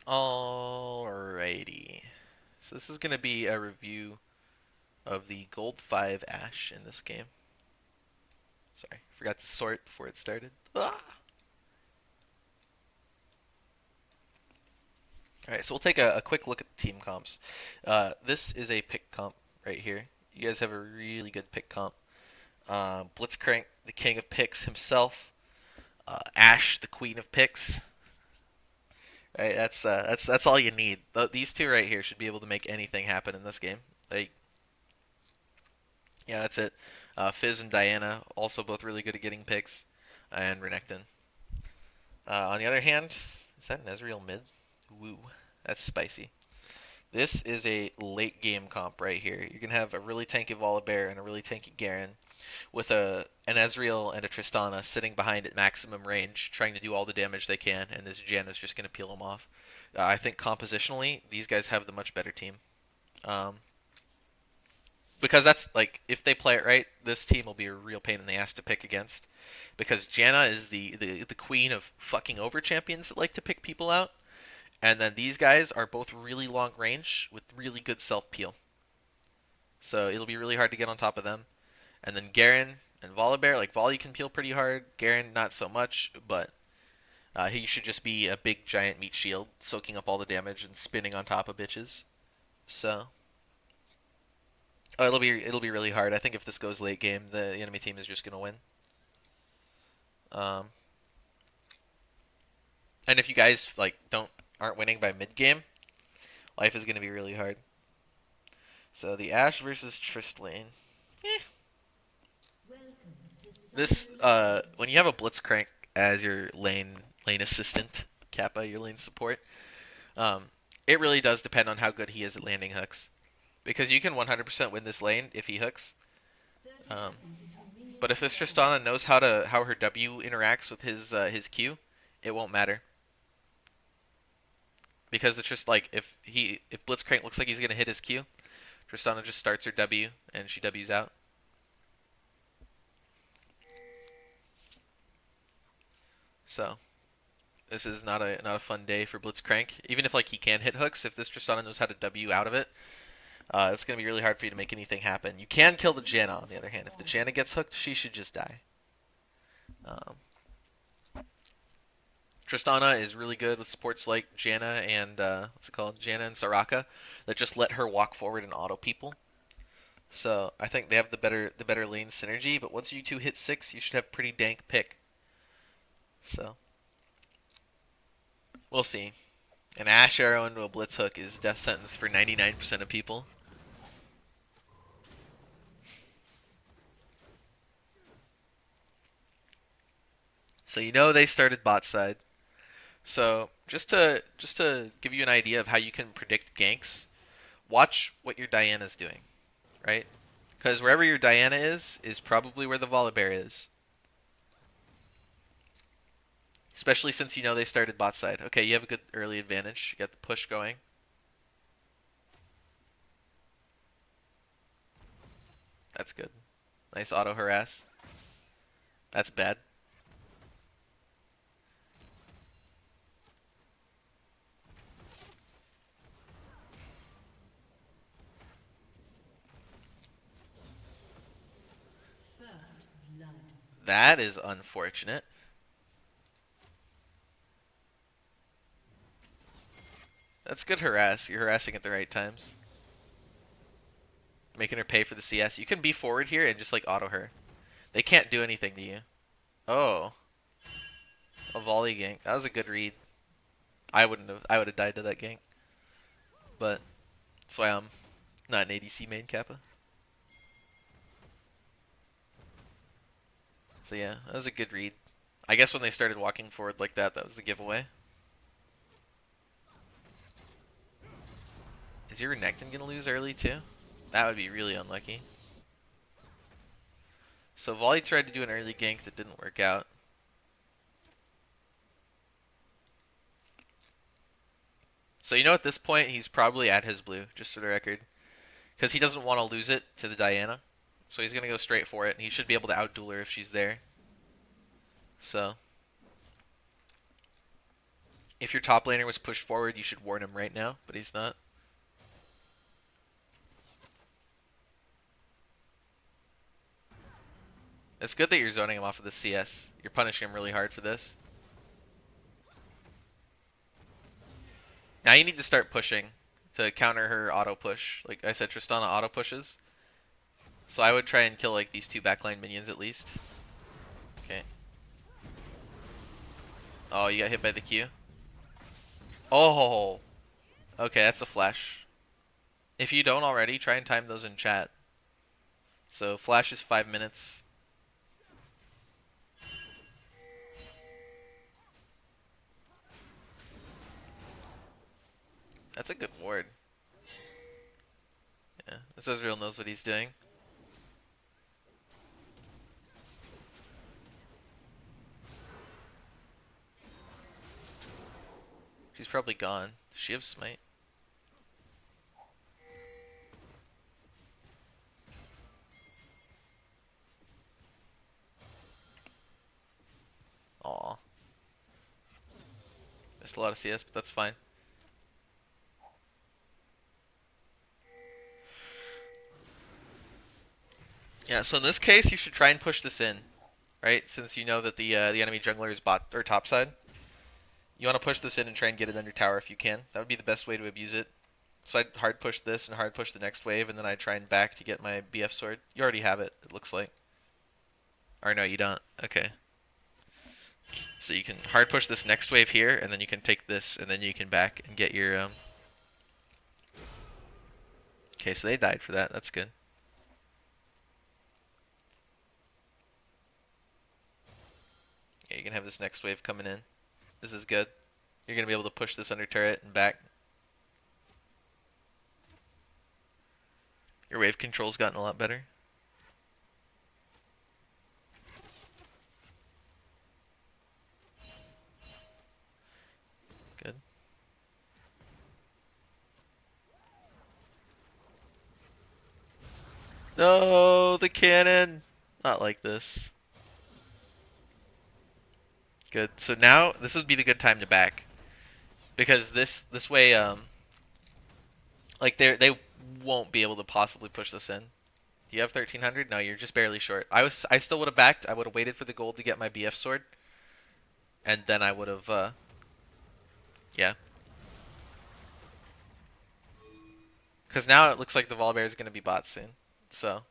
Alrighty. So this is going to be a review of the Gold 5 Ashe in this game. Sorry, forgot to sort before it started. Ah! Alright, so we'll take a quick look at the team comps. This is a pick comp right here. You guys have a really good pick comp. Blitzcrank, the king of picks himself. Ashe, the queen of picks. Right, that's all you need. These two right here should be able to make anything happen in this game. Like, yeah, that's it. Fizz and Diana also both really good at getting picks, and Renekton. On the other hand, is that an Ezreal mid? Woo, that's spicy. This is a late game comp right here. You can have a really tanky Volibear and a really tanky Garen with an Ezreal and a Tristana sitting behind at maximum range, trying to do all the damage they can, and this Jan is just going to peel them off. I think compositionally, these guys have the much better team. Um, because that's like if they play it right, this team will be a real pain in the ass to pick against. Because Janna is the queen of fucking over champions that like to pick people out, and then these guys are both really long range with really good self peel. So it'll be really hard to get on top of them. And then Garen and Volibear, like Volley can peel pretty hard. Garen not so much, but he should just be a big giant meat shield, soaking up all the damage and spinning on top of bitches. So it'll be really hard. I think if this goes late game, the enemy team is just gonna win. Um, and if you guys like don't aren't winning by mid game, life is gonna be really hard. So the Ashe versus Trist lane. Eh. This when you have a Blitzcrank as your lane assistant, Kappa, your lane support, um, it really does depend on how good he is at landing hooks. Because you can 100% win this lane if he hooks. Um, but if this Tristana knows how her W interacts with his Q, it won't matter. Because it's just like if Blitzcrank looks like he's gonna hit his Q, Tristana just starts her W and she W's out. So this is not a fun day for Blitzcrank. Even if like he can hit hooks, if this Tristana knows how to W out of it, it's gonna be really hard for you to make anything happen. You can kill the Janna on the other hand. If the Janna gets hooked, she should just die. Um, Tristana is really good with supports like Janna and what's it called, Janna and Soraka, that just let her walk forward and auto people. So I think they have the better lane synergy. But once you two hit 6, you should have pretty dank pick. So we'll see. An Ashe arrow into a Blitz hook is death sentence for 99% of people. So you know they started bot side. So just to give you an idea of how you can predict ganks, watch what your Diana's doing, right? Because wherever your Diana is probably where the Volibear is. Especially since you know they started bot side. Okay, you have a good early advantage. You got the push going. That's good. Nice auto harass. That's bad. That is unfortunate. That's good harass. You're harassing at the right times. Making her pay for the CS. You can be forward here and just like auto her. They can't do anything to you. Oh, a volley gank. That was a good read. I wouldn't have. I would have died to that gank. But that's why I'm not an ADC main Kappa. So yeah, that was a good read. I guess when they started walking forward like that, that was the giveaway. Is your Renekton gonna lose early too? That would be really unlucky. So Volley tried to do an early gank that didn't work out. So you know at this point he's probably at his blue, just for the record. Because he doesn't want to lose it to the Diana. So he's going to go straight for it, and he should be able to outduel her if she's there. So If your top laner was pushed forward, you should warn him right now, but he's not. It's good that you're zoning him off of the CS. You're punishing him really hard for this. Now you need to start pushing to counter her auto push. Like I said, Tristana auto pushes. So I would try and kill like these 2 backline minions at least. Okay. Oh, you got hit by the Q? Oh! Okay, that's a flash. If you don't already, try and time those in chat. So flash is 5 minutes. That's a good ward. Yeah, this Ezreal knows what he's doing. She's probably gone. Does she have smite? Aw. Missed a lot of CS, but that's fine. Yeah, so in this case, you should try and push this in, right? Since you know that the enemy jungler is bot or top side, you want to push this in and try and get it under tower if you can. That would be the best way to abuse it. So I'd hard push this and hard push the next wave, and then I'd try and back to get my BF sword. You already have it, it looks like. Or no, you don't. Okay. So you can hard push this next wave here, and then you can take this, and then you can back and get your Okay, so they died for that. That's good. Yeah, you can have this next wave coming in. This is good. You're gonna be able to push this under turret and back. Your wave control's gotten a lot better. Good. No, the cannon! Not like this. Good. So now, this would be the good time to back. Because this way, like they won't be able to possibly push this in. Do you have 1300? No, you're just barely short. I still would have backed. I would have waited for the gold to get my BF sword, and then I would have yeah. Because now it looks like the Volibear is going to be bot soon. So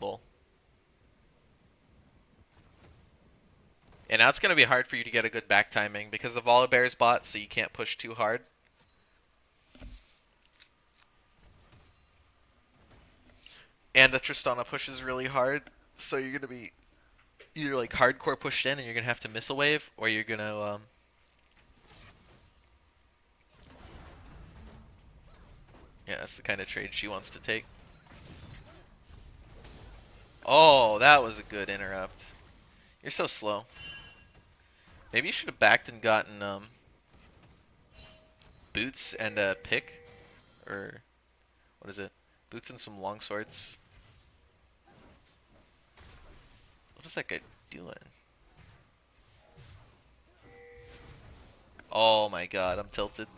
lol. And now it's going to be hard for you to get a good back timing because the Volibear is bot, so you can't push too hard. And the Tristana pushes really hard, so you're going to be either like hardcore pushed in and you're going to have to miss a wave, or you're going to yeah, that's the kind of trade she wants to take. Oh, that was a good interrupt. You're so slow. Maybe you should have backed and gotten boots and a pick, or what is it? Boots and some long swords. What is that guy doing? Oh my god, I'm tilted.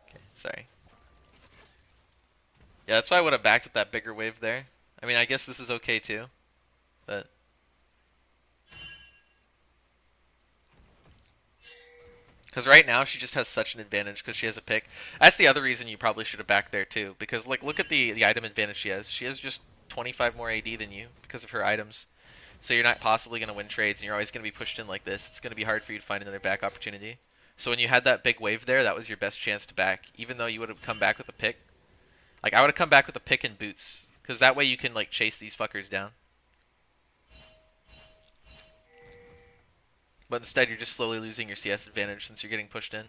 Okay, sorry. Yeah, that's why I would have backed with that bigger wave there. I mean, I guess this is okay too, but because right now she just has such an advantage because she has a pick. That's the other reason you probably should have backed there too, because like look at the item advantage she has. She has just 25 more AD than you because of her items. So you're not possibly going to win trades, and you're always going to be pushed in like this. It's going to be hard for you to find another back opportunity. So when you had that big wave there, that was your best chance to back, even though you would have come back with a pick. Like I would have come back with a pick and boots, because that way you can like chase these fuckers down. But instead, you're just slowly losing your CS advantage since you're getting pushed in.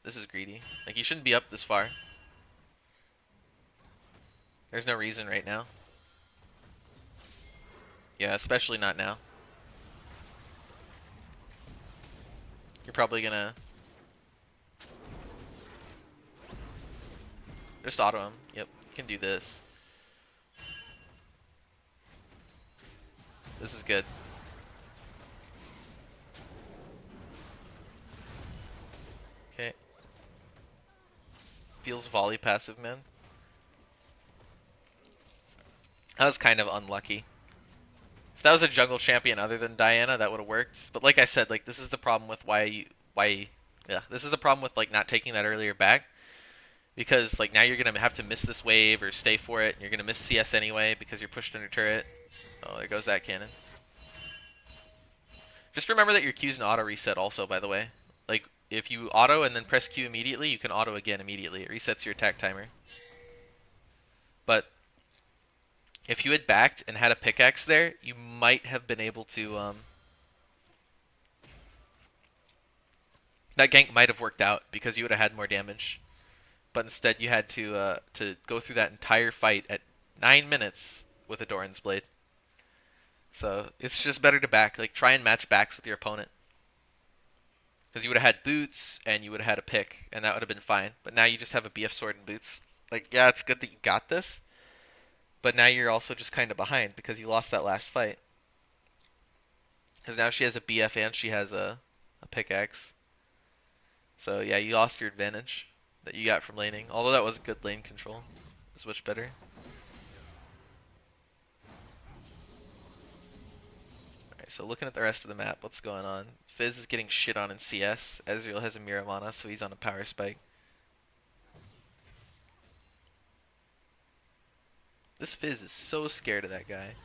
This is greedy. Like you shouldn't be up this far. There's no reason right now. Yeah, especially not now. You're probably gonna just auto him. Yep, you can do this. This is good. Okay. Feels volley passive, man. That was kind of unlucky. If that was a jungle champion other than Diana, that would have worked. But like I said, like this is the problem with this is the problem with like not taking that earlier back. Because like now you're gonna have to miss this wave or stay for it. And you're gonna miss CS anyway because you're pushed under turret. Oh, there goes that cannon. Just remember that your Q's an auto reset also, by the way. Like if you auto and then press Q immediately, you can auto again immediately. It resets your attack timer. But if you had backed and had a pickaxe there, you might have been able to that gank might have worked out because you would have had more damage. But instead you had to go through that entire fight at 9 minutes with a Doran's Blade. So it's just better to back. Like try and match backs with your opponent. Because you would have had boots and you would have had a pick, and that would have been fine. But now you just have a BF sword and boots. Like, yeah, it's good that you got this, but now you're also just kind of behind because you lost that last fight. Because now she has a BF and she has a pickaxe. So yeah, you lost your advantage that you got from laning. Although that was good lane control. It's much better. Alright, so looking at the rest of the map, what's going on? Fizz is getting shit on in CS. Ezreal has a Miramana, so he's on a power spike. This Fizz is so scared of that guy.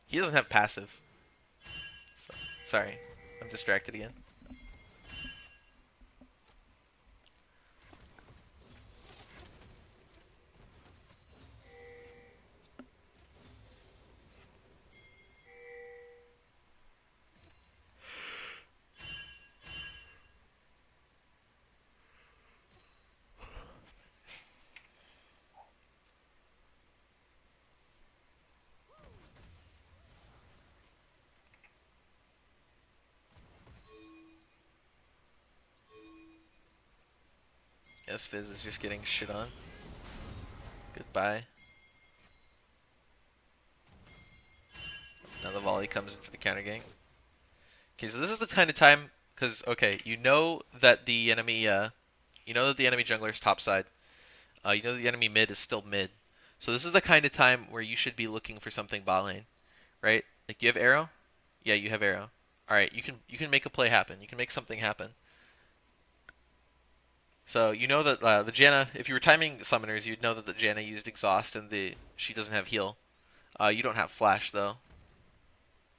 He doesn't have passive. So, sorry, I'm distracted again. Yes, Fizz is just getting shit on. Goodbye. Now the volley comes in for the counter gank. Okay, so this is the kind of time, because okay, you know that the enemy jungler is top side. You know that the enemy mid is still mid. So this is the kind of time where you should be looking for something bot lane, right? Like you have arrow, yeah, you have arrow. All right, you can make a play happen. You can make something happen. So you know that the Janna, if you were timing summoners, you'd know that the Janna used exhaust and she doesn't have heal. You don't have flash though.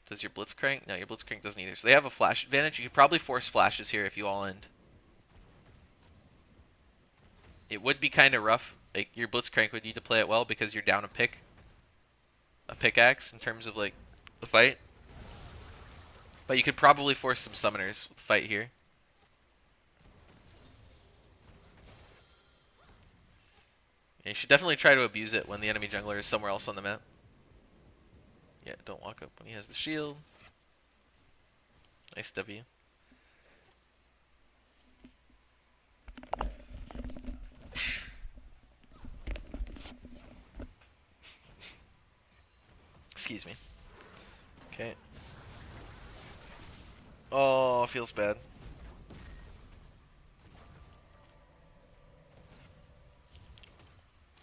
Does your Blitzcrank? No, your Blitzcrank doesn't either. So they have a flash advantage. You could probably force flashes here if you all end. It would be kind of rough. Like your Blitzcrank would need to play it well because you're down a pickaxe in terms of like the fight. But you could probably force some summoners with the fight here. You should definitely try to abuse it when the enemy jungler is somewhere else on the map. Yeah, don't walk up when he has the shield. Nice W. Excuse me. Okay. Oh, feels bad.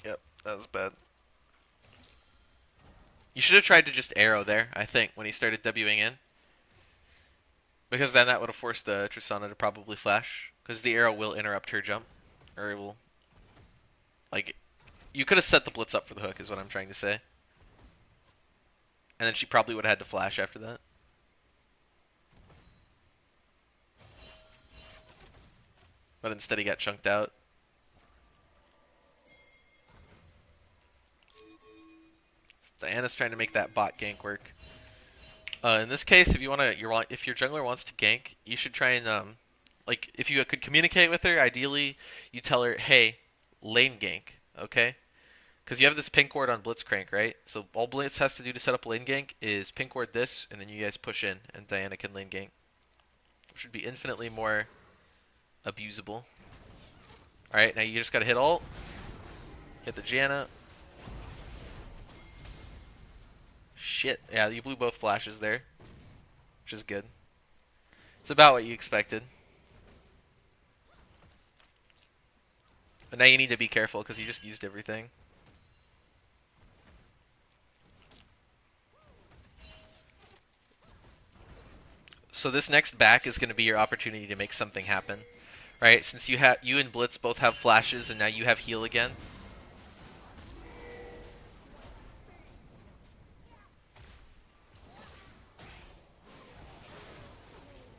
Yep, that was bad. You should have tried to just arrow there, I think, when he started Wing in. Because then that would have forced the Tristana to probably flash. Because the arrow will interrupt her jump. Or it will... Like, you could have set the blitz up for the hook, is what I'm trying to say. And then she probably would have had to flash after that. But instead he got chunked out. Diana's trying to make that bot gank work. In this case, if you if your jungler wants to gank, you should try and like if you could communicate with her, ideally you tell her, hey, lane gank, okay? Because you have this pink ward on Blitzcrank, right? So all Blitz has to do to set up lane gank is pink ward this, and then you guys push in, and Diana can lane gank. Which should be infinitely more abusable. Alright, now you just gotta hit ult, hit the Janna. Shit, yeah, you blew both flashes there, which is good. It's about what you expected. But now you need to be careful because you just used everything. So this next back is going to be your opportunity to make something happen, right? Since you and Blitz both have flashes, and now you have heal again.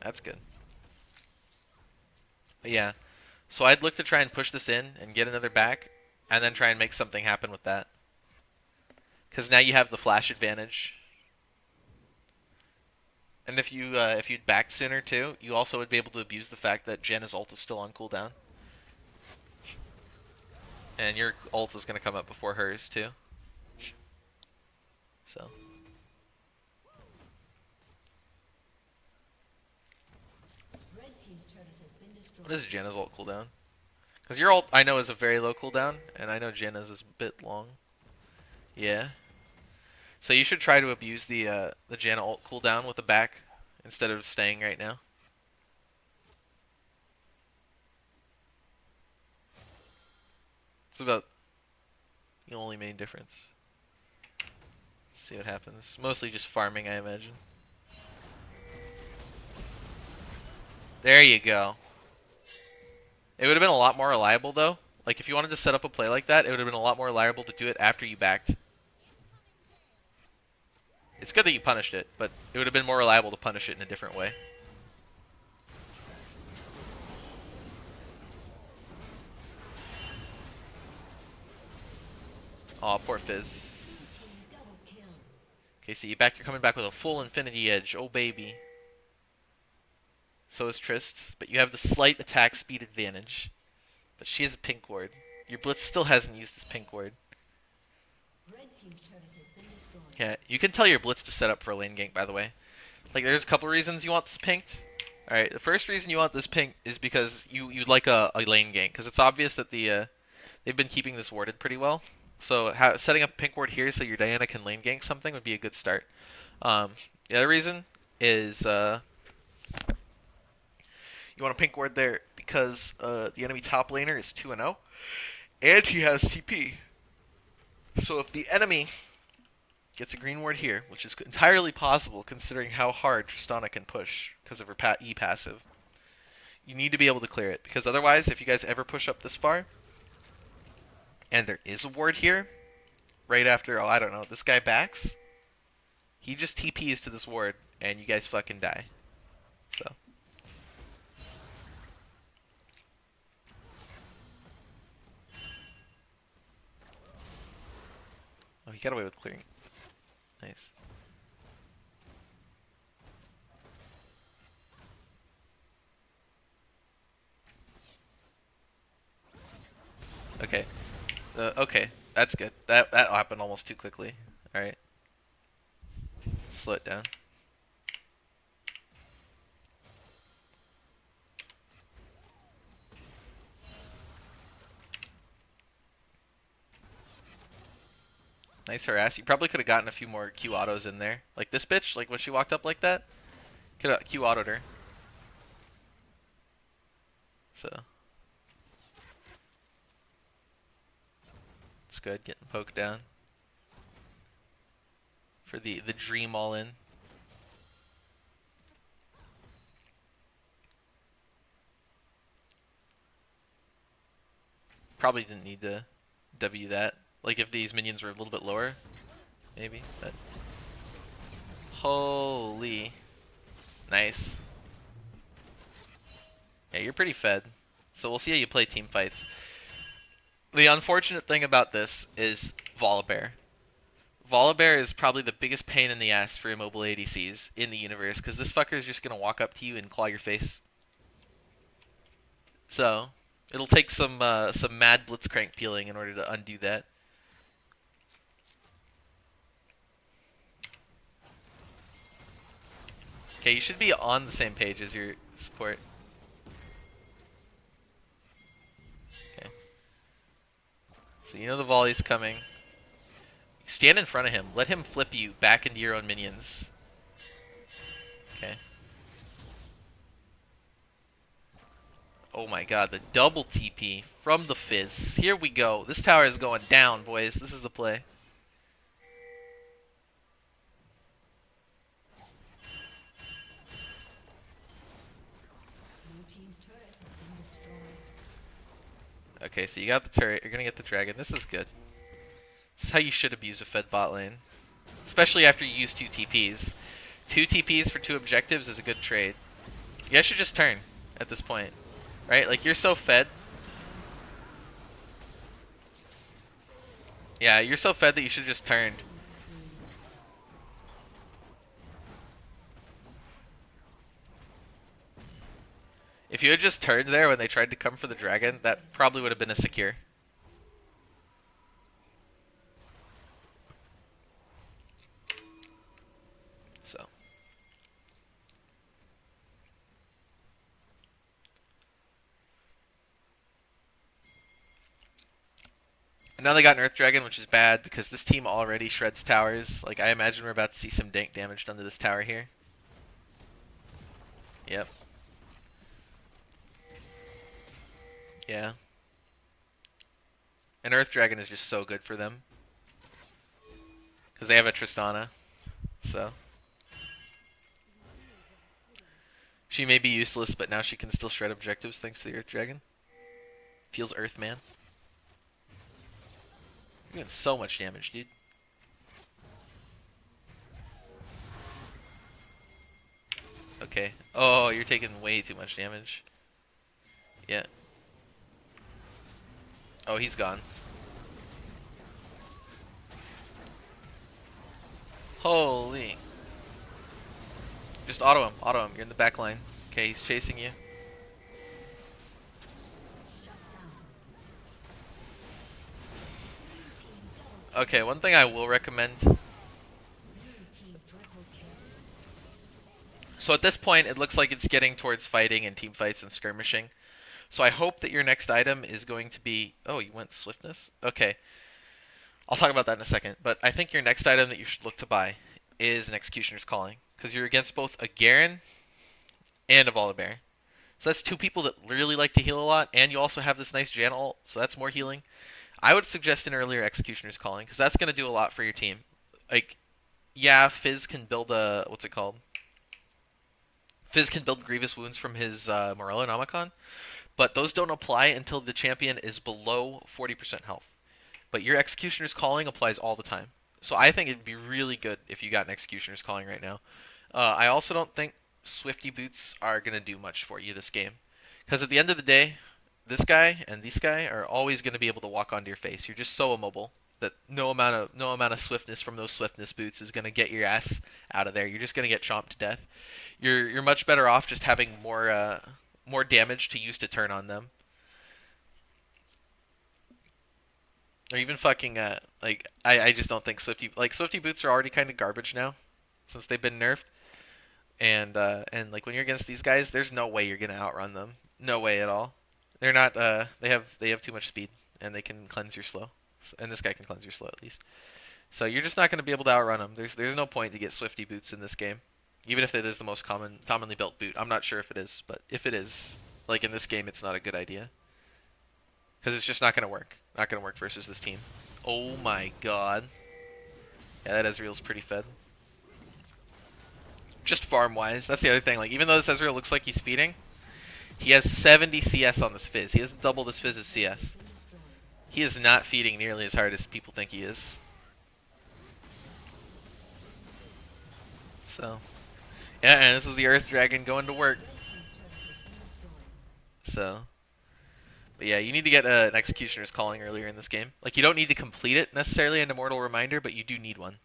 That's good. But yeah, so I'd look to try and push this in and get another back, and then try and make something happen with that. Because now you have the flash advantage. And if you'd backed sooner too, you also would be able to abuse the fact that Janna's ult is still on cooldown. And your ult is going to come up before hers too. So. What is Janna's ult cooldown? Because your ult, I know, is a very low cooldown, and I know Janna's is a bit long. Yeah. So you should try to abuse the Janna ult cooldown with the back instead of staying right now. It's about the only main difference. Let's see what happens. Mostly just farming, I imagine. There you go. It would have been a lot more reliable, though. Like, if you wanted to set up a play like that, it would have been a lot more reliable to do it after you backed. It's good that you punished it, but it would have been more reliable to punish it in a different way. Aw, poor Fizz. Okay, so you're coming back with a full Infinity Edge. Oh, baby. So is Trist, but you have the slight attack speed advantage. But she has a pink ward. Your Blitz still hasn't used his pink ward. Yeah, you can tell your Blitz to set up for a lane gank, by the way. Like, there's a couple reasons you want this pinked. Alright, the first reason you want this pink is because you'd like a lane gank. Because it's obvious that they've been keeping this warded pretty well. So setting up a pink ward here so your Diana can lane gank something would be a good start. The other reason is you want a pink ward there because the enemy top laner is 2-0. And he has TP. So if the enemy gets a green ward here, which is entirely possible considering how hard Tristana can push because of her E passive, you need to be able to clear it. Because otherwise, if you guys ever push up this far, and there is a ward here, right after, oh, I don't know, this guy backs, he just TPs to this ward, and you guys fucking die. So. Oh, he got away with clearing. Nice. Okay. Okay, that's good. That happened almost too quickly. All right. Slow it down. Nice harass. You probably could have gotten a few more Q autos in there. Like this bitch, like when she walked up like that, could have Q autoed her. So. It's good, getting poked down. For the dream all in. Probably didn't need to W that. Like if these minions were a little bit lower, maybe. But holy, nice. Yeah, you're pretty fed. So we'll see how you play team fights. The unfortunate thing about this is Volibear. Volibear is probably the biggest pain in the ass for immobile ADCs in the universe, because this fucker is just going to walk up to you and claw your face. So, it'll take some mad blitzcrank peeling in order to undo that. Okay, you should be on the same page as your support. Okay. So you know the volley's coming. Stand in front of him. Let him flip you back into your own minions. Okay. Oh my god, the double TP from the Fizz. Here we go. This tower is going down, boys. This is the play. Okay, so you got the turret. You're going to get the dragon. This is good. This is how you should abuse a fed bot lane. Especially after you use 2 TPs. 2 TPs for 2 objectives is a good trade. You guys should just turn at this point. Right? Like, you're so fed. Yeah, you're so fed that you should have just turned. If you had just turned there when they tried to come for the dragon, that probably would have been a secure. So. And now they got an Earth Dragon, which is bad because this team already shreds towers. Like, I imagine we're about to see some dank damage done to this tower here. Yep. Yeah. An Earth Dragon is just so good for them. Because they have a Tristana. So. She may be useless, but now she can still shred objectives thanks to the Earth Dragon. Feels Earthman. You're doing so much damage, dude. Okay. Oh, you're taking way too much damage. Yeah. Oh, he's gone. Holy. Just auto him. Auto him. You're in the back line. Okay, he's chasing you. Okay, one thing I will recommend. So at this point, it looks like it's getting towards fighting and team fights and skirmishing. So I hope that your next item is going to be... Oh, you went Swiftness? Okay. I'll talk about that in a second. But I think your next item that you should look to buy is an Executioner's Calling. Because you're against both a Garen and a Volibear. So that's 2 people that really like to heal a lot. And you also have this nice Janna ult, so that's more healing. I would suggest an earlier Executioner's Calling, because that's going to do a lot for your team. Like, yeah, Fizz can build a... What's it called? Fizz can build Grievous Wounds from his Morello Nomicon, but those don't apply until the champion is below 40% health. But your Executioner's Calling applies all the time. So I think it'd be really good if you got an Executioner's Calling right now. I also don't think Swifty Boots are going to do much for you this game. Because at the end of the day, this guy and this guy are always going to be able to walk onto your face. You're just so immobile that no amount of swiftness from those swiftness boots is going to get your ass out of there. You're just going to get chomped to death. You're much better off just having more damage to use to turn on them. Or even fucking like I just don't think Swifty boots are already kind of garbage now since they've been nerfed. And like when you're against these guys, there's no way you're gonna outrun them. No way at all. They're not. They have too much speed, and they can cleanse your slow. And this guy can cleanse your slow at least. So you're just not gonna be able to outrun them. There's no point to get Swifty boots in this game, even if it is the most commonly built boot. I'm not sure if it is, but if it is, like in this game, it's not a good idea because it's just not gonna work. Not gonna work versus this team. Oh my god. Yeah, that Ezreal's pretty fed. Just farm-wise, that's the other thing. Like, even though this Ezreal looks like he's feeding, he has 70 CS on this Fizz. He has double this Fizz's CS. He is not feeding nearly as hard as people think he is. So, yeah, and this is the Earth Dragon going to work. So, But yeah, you need to get an Executioner's Calling earlier in this game. Like, you don't need to complete it necessarily an Immortal Reminder, but you do need one.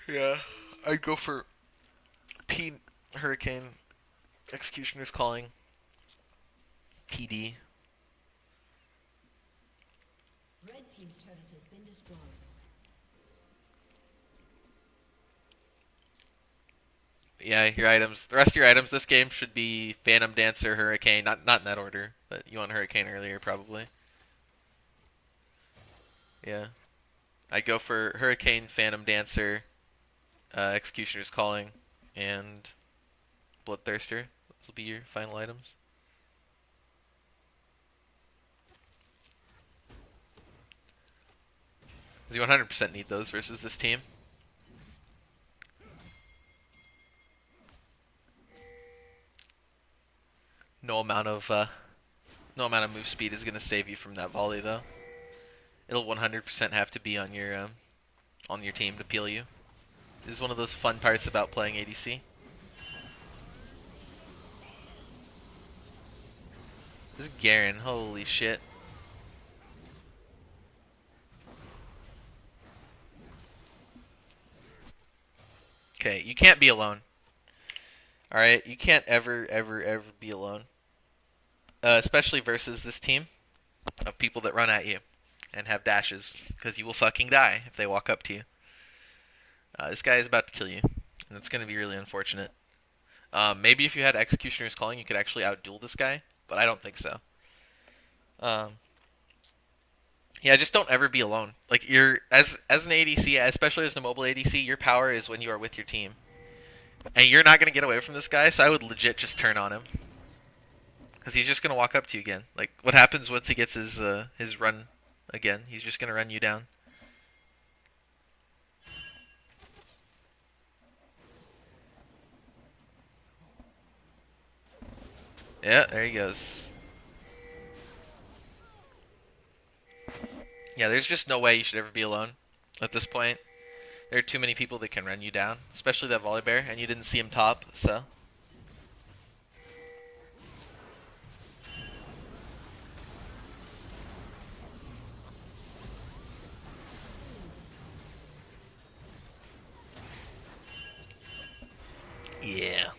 Yeah, I'd go for P Hurricane, Executioner's Calling, PD. Red team's turret has been destroyed. Yeah, your items. The rest of your items this game should be Phantom Dancer, Hurricane. Not in that order, but you want Hurricane earlier probably. Yeah, I'd go for Hurricane, Phantom Dancer, Executioner's Calling, and Bloodthirster. Those will be your final items. Because you 100% need those versus this team. No amount of move speed is gonna save you from that volley though. It'll 100% have to be on your team to peel you. This is one of those fun parts about playing ADC. This is Garen. Holy shit. Okay, you can't be alone. Alright, you can't ever be alone. Especially versus this team of people that run at you and have dashes, because you will fucking die if they walk up to you. This guy is about to kill you, and it's going to be really unfortunate. Maybe if you had Executioner's Calling, you could actually outduel this guy, but I don't think so. Um, yeah, just don't ever be alone. Like, you're as an ADC, especially as a mobile ADC, your power is when you are with your team, and you're not going to get away from this guy. So I would legit just turn on him, because he's just going to walk up to you again. Like, what happens once he gets his run again? He's just going to run you down. Yeah, there he goes. Yeah, there's just no way you should ever be alone at this point. There are too many people that can run you down, especially that Volibear, and you didn't see him top, so. Yeah.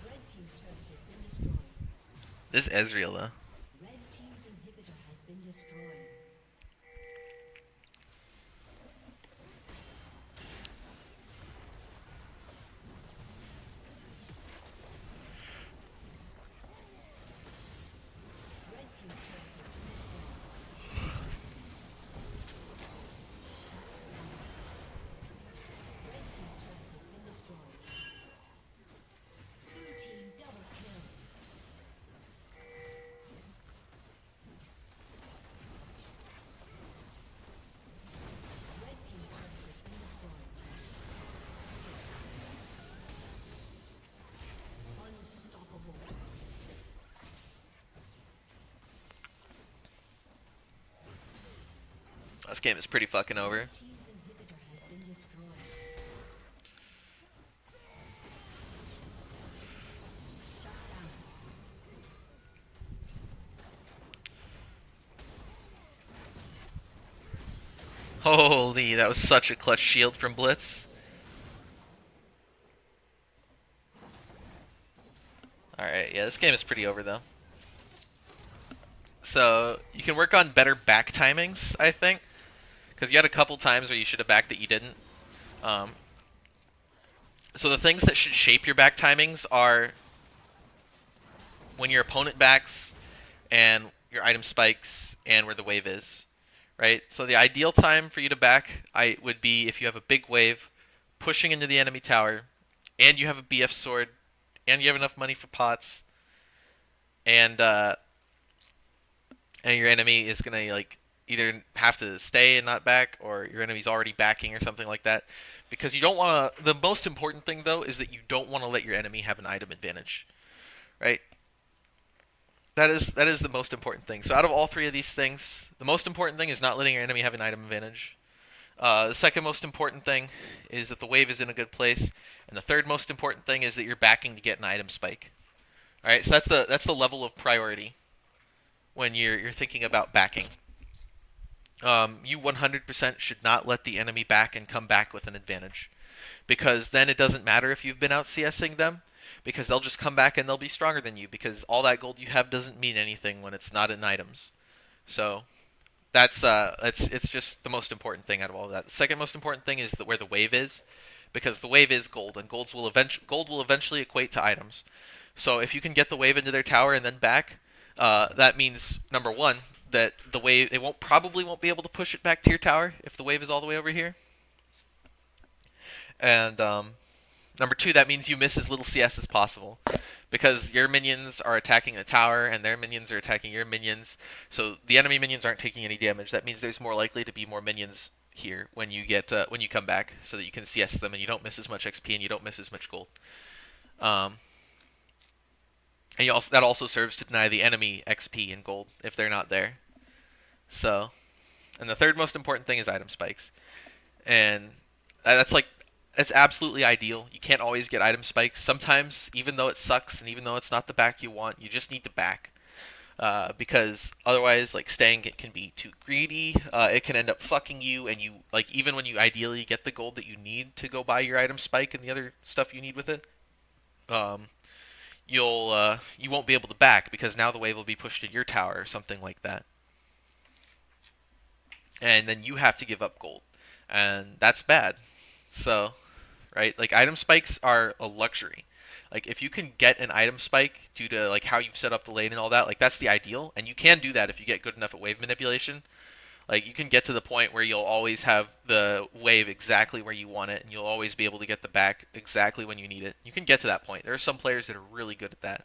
Red team's turret has been destroyed. This Ezreal, though. Red team's inhibitor has been destroyed. Red team's turret has been destroyed. Red team's turret has been destroyed. Blue team double kill. Red team's turret has been destroyed. Unstoppable. This game is pretty fucking over. Team's inhibitor has been destroyed. Shut down. Holy, that was such a clutch shield from Blitz. Alright, yeah, this game is pretty over, though. So, you can work on better back timings, I think. Because you had a couple times where you should have backed that you didn't. Um, so the things that should shape your back timings are when your opponent backs and your item spikes and where the wave is, right? So the ideal time for you to back would be if you have a big wave pushing into the enemy tower and you have a BF sword and you have enough money for pots and your enemy is gonna like either have to stay and not back, or your enemy's already backing or something like that. Because you don't want to. The most important thing though is that you don't want to let your enemy have an item advantage, right? That is the most important thing. So out of all three of these things, the most important thing is not letting your enemy have an item advantage. The second most important thing is that the wave is in a good place, and the third most important thing is that you're backing to get an item spike. All right, so that's the level of priority when you're thinking about backing. You 100% should not let the enemy back and come back with an advantage, because then it doesn't matter if you've been out CSing them, because they'll just come back and they'll be stronger than you, because all that gold you have doesn't mean anything when it's not in items. So it's just the most important thing out of all of that. The second most important thing is that where the wave is, because the wave is gold, and gold will eventually equate to items. So if you can get the wave into their tower and then back, that means number one that the wave they won't be able to push it back to your tower if the wave is all the way over here, and number two, that means you miss as little CS as possible, because your minions are attacking the tower and their minions are attacking your minions. So the enemy minions aren't taking any damage. That means there's more likely to be more minions here when you come back, so that you can CS them and you don't miss as much XP and you don't miss as much gold. Um, and that also serves to deny the enemy XP and gold if they're not there. So, and the third most important thing is item spikes, and that's like it's absolutely ideal. You can't always get item spikes. Sometimes, even though it sucks and even though it's not the back you want, you just need to back. Because otherwise, like staying it can be too greedy. It can end up fucking you, and you like even when you ideally get the gold that you need to go buy your item spike and the other stuff you need with it, um, you won't be able to back because now the wave will be pushed to your tower or something like that, and then you have to give up gold, and that's bad. So right? Like item spikes are a luxury. Like if you can get an item spike due to like how you've set up the lane and all that, like that's the ideal, and you can do that if you get good enough at wave manipulation. Like you can get to the point where you'll always have the wave exactly where you want it, and you'll always be able to get the back exactly when you need it. You can get to that point. There are some players that are really good at that.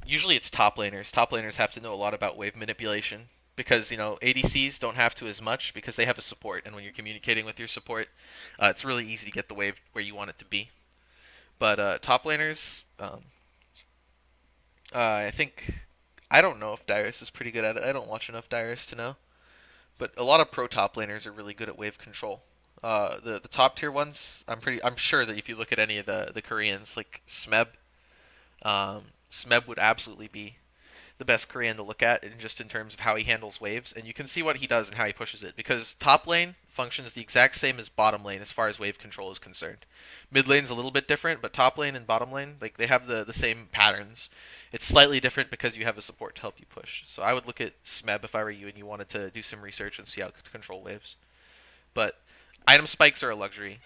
Usually it's top laners. Top laners have to know a lot about wave manipulation because ADCs don't have to as much because they have a support, and when you're communicating with your support, it's really easy to get the wave where you want it to be. But top laners, I think I don't know if Dyrus is pretty good at it. I don't watch enough Dyrus to know, but a lot of pro top laners are really good at wave control. The top tier ones, I'm sure that if you look at any of the Koreans like Smeb would absolutely be the best Korean to look at in terms of how he handles waves, and you can see what he does and how he pushes it. Because top lane functions the exact same as bottom lane as far as wave control is concerned. Mid lane's a little bit different, but top lane and bottom lane, like they have the same patterns. It's slightly different because you have a support to help you push. So I would look at Smeb if I were you and you wanted to do some research and see how to control waves. But item spikes are a luxury.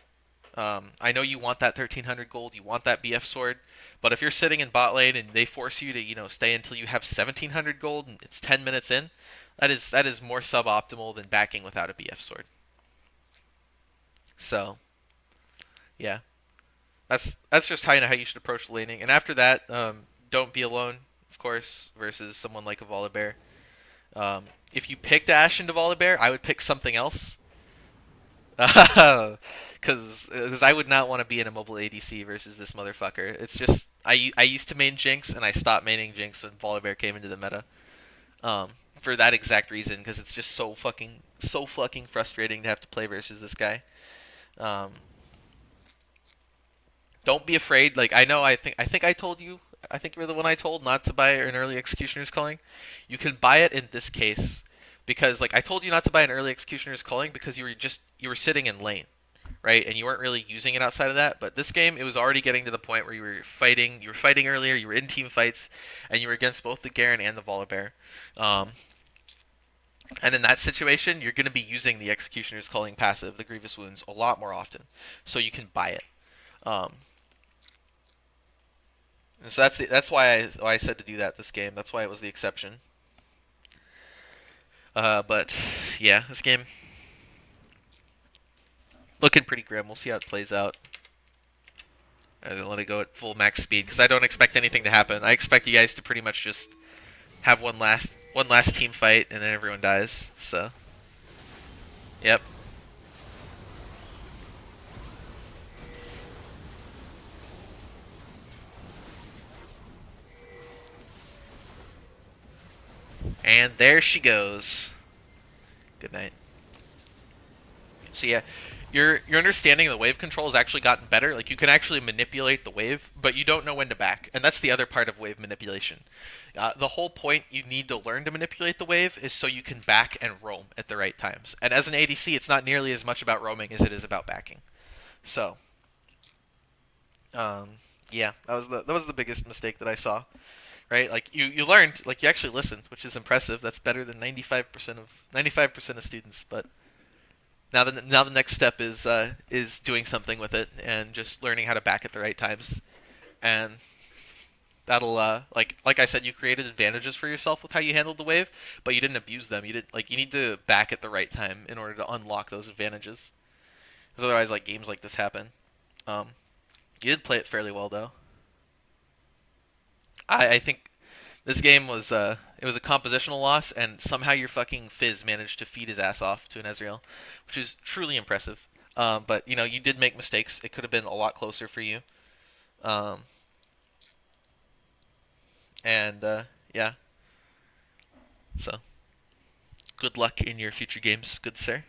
I know you want that 1300 gold, you want that BF sword, but if you're sitting in bot lane and they force you to, stay until you have 1700 gold and it's 10 minutes in, that is more suboptimal than backing without a BF sword. So, yeah, that's just how you should approach laning. And after that, don't be alone, of course, versus someone like a Volibear. If you picked Ashe into Volibear, I would pick something else. Because I would not want to be in a mobile ADC versus this motherfucker. It's just I used to main Jinx and I stopped maining Jinx when Volibear came into the meta. For that exact reason, because it's just so fucking frustrating to have to play versus this guy. Um, don't be afraid. Like I think I told you. I think you're the one I told not to buy an early Executioner's Calling. You can buy it in this case because like I told you not to buy an early Executioner's Calling because you were sitting in lane, right? And you weren't really using it outside of that. But this game, it was already getting to the point where you were fighting. You were fighting earlier. You were in team fights, and you were against both the Garen and the Volibear. Um, and in that situation, you're going to be using the Executioner's Calling passive, the Grievous Wounds, a lot more often. So you can buy it. Um, and so that's why I said to do that this game. That's why it was the exception. But yeah, this game looking pretty grim. We'll see how it plays out. I'm gonna let it go at full max speed because I don't expect anything to happen. I expect you guys to pretty much just have one last team fight and then everyone dies. So, yep. And there she goes. Good night. So yeah, your understanding of the wave control has actually gotten better. Like you can actually manipulate the wave, but you don't know when to back, and that's the other part of wave manipulation. The whole point you need to learn to manipulate the wave is so you can back and roam at the right times. And as an ADC, it's not nearly as much about roaming as it is about backing. So, um, yeah, that was the biggest mistake that I saw. Right, like you learned, like you actually listened, which is impressive. That's better than 95% of students. But now the next step is doing something with it and just learning how to back at the right times, and that'll like I said, you created advantages for yourself with how you handled the wave, but you didn't abuse them. You did like you need to back at the right time in order to unlock those advantages. Because otherwise, like games like this happen. Um, you did play it fairly well though. I think this game was it was a compositional loss, and somehow your fucking Fizz managed to feed his ass off to an Ezreal, which is truly impressive. But you know you did make mistakes. It could have been a lot closer for you. Um, and yeah, so good luck in your future games, good sir.